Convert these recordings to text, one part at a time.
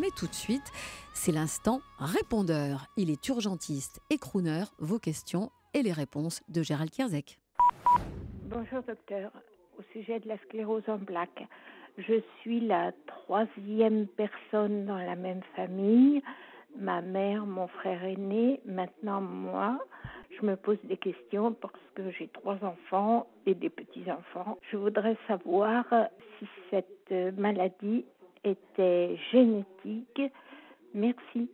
Mais tout de suite, c'est l'instant répondeur. Il est urgentiste et crooner. Vos questions et les réponses de Gérald Kierzek. Bonjour docteur. Au sujet de la sclérose en plaques, je suis la 3e personne dans la même famille. Ma mère, mon frère aîné, maintenant moi. Je me pose des questions parce que j'ai 3 enfants et des petits-enfants. Je voudrais savoir si cette maladie était génétique. Merci.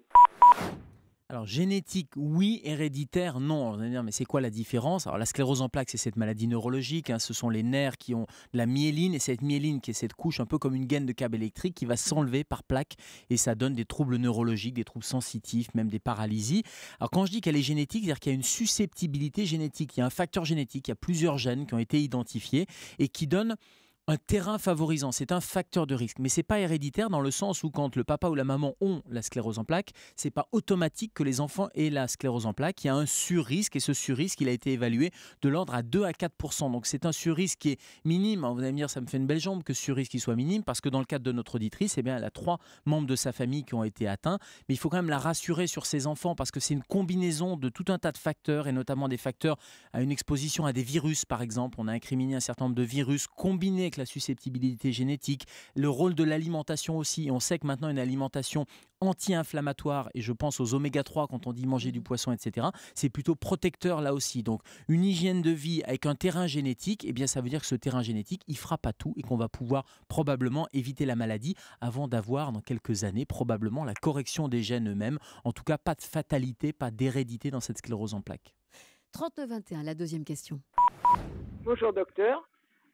Alors, génétique, oui. Héréditaire, non. Vous allez dire, mais c'est quoi la différence? Alors, la sclérose en plaques, c'est cette maladie neurologique. Ce sont les nerfs qui ont de la myéline. Et cette myéline, qui est cette couche un peu comme une gaine de câble électrique, qui va s'enlever par plaque. Et ça donne des troubles neurologiques, des troubles sensitifs, même des paralysies. Alors, quand je dis qu'elle est génétique, c'est-à-dire qu'il y a une susceptibilité génétique. Il y a un facteur génétique. Il y a plusieurs gènes qui ont été identifiés et qui donnent un terrain favorisant, c'est un facteur de risque, mais c'est pas héréditaire dans le sens où quand le papa ou la maman ont la sclérose en plaques, c'est pas automatique que les enfants aient la sclérose en plaques. Il y a un surrisque et ce surrisque, il a été évalué de l'ordre à 2 à 4%. Donc c'est un surrisque qui est minime. Vous allez me dire, ça me fait une belle jambe que ce surrisque soit minime parce que dans le cadre de notre auditrice, eh bien, elle a 3 membres de sa famille qui ont été atteints, mais il faut quand même la rassurer sur ses enfants parce que c'est une combinaison de tout un tas de facteurs et notamment des facteurs à une exposition à des virus, par exemple. On a incriminé un certain nombre de virus combinés avec la susceptibilité génétique, le rôle de l'alimentation aussi. On sait que maintenant une alimentation anti-inflammatoire, et je pense aux oméga 3 quand on dit manger du poisson, etc., c'est plutôt protecteur là aussi. Donc une hygiène de vie avec un terrain génétique, eh bien ça veut dire que ce terrain génétique, il fera pas tout et qu'on va pouvoir probablement éviter la maladie avant d'avoir dans quelques années probablement la correction des gènes eux-mêmes. En tout cas, pas de fatalité, pas d'hérédité dans cette sclérose en plaques. 39-21, la deuxième question. Bonjour docteur,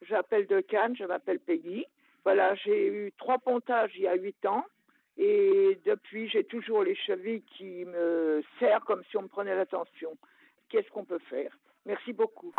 j'appelle de Cannes, je m'appelle Peggy. Voilà, j'ai eu 3 pontages il y a 8 ans et depuis j'ai toujours les chevilles qui me serrent comme si on me prenait la tension. Qu'est-ce qu'on peut faire? Merci beaucoup.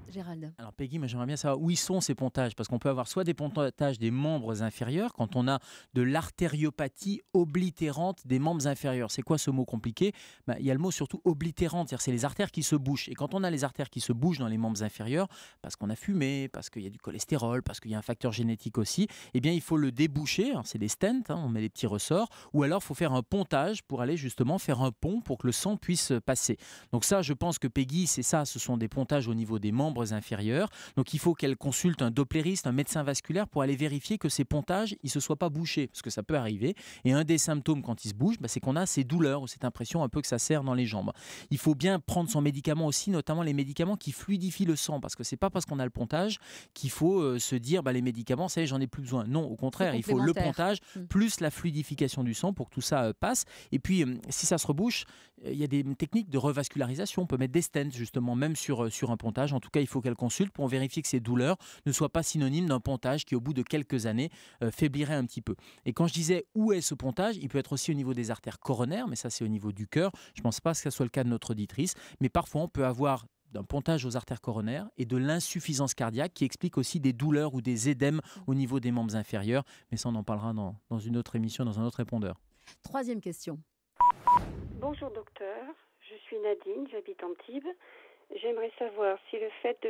Gérald. Alors Peggy, moi j'aimerais bien savoir où ils sont ces pontages, parce qu'on peut avoir soit des pontages des membres inférieurs, quand on a de l'artériopathie oblitérante des membres inférieurs. C'est quoi ce mot compliqué? Il y a le mot surtout oblitérante, c'est-à-dire c'est les artères qui se bouchent. Et quand on a les artères qui se bougent dans les membres inférieurs, parce qu'on a fumé, parce qu'il y a du cholestérol, parce qu'il y a un facteur génétique aussi, eh bien il faut le déboucher. Alors, c'est des stents, on met des petits ressorts, ou alors il faut faire un pontage pour aller justement faire un pont pour que le sang puisse passer. Donc ça, je pense que Peggy, c'est ça, ce sont des pontages au niveau des membres inférieurs. Donc il faut qu'elle consulte un dopplériste, un médecin vasculaire pour aller vérifier que ces pontages ne se soient pas bouchés, parce que ça peut arriver. Et un des symptômes quand ils se bougent, c'est qu'on a ces douleurs ou cette impression un peu que ça serre dans les jambes. Il faut bien prendre son médicament aussi, notamment les médicaments qui fluidifient le sang, parce que c'est pas parce qu'on a le pontage qu'il faut se dire les médicaments, ça y est, j'en ai plus besoin. Non, au contraire, il faut le pontage plus la fluidification du sang pour que tout ça passe. Et puis si ça se rebouche, il y a des techniques de revascularisation. On peut mettre des stents justement, même sur un pontage. En tout cas, il faut qu'elle consulte pour vérifier que ces douleurs ne soient pas synonymes d'un pontage qui, au bout de quelques années, faiblirait un petit peu. Et quand je disais où est ce pontage, il peut être aussi au niveau des artères coronaires, mais ça c'est au niveau du cœur. Je ne pense pas que ce soit le cas de notre auditrice, mais parfois on peut avoir d'un pontage aux artères coronaires et de l'insuffisance cardiaque qui explique aussi des douleurs ou des édèmes au niveau des membres inférieurs. Mais ça, on en parlera dans une autre émission, dans un autre répondeur. Troisième question. Bonjour docteur, je suis Nadine, j'habite Antibes. J'aimerais savoir si le fait de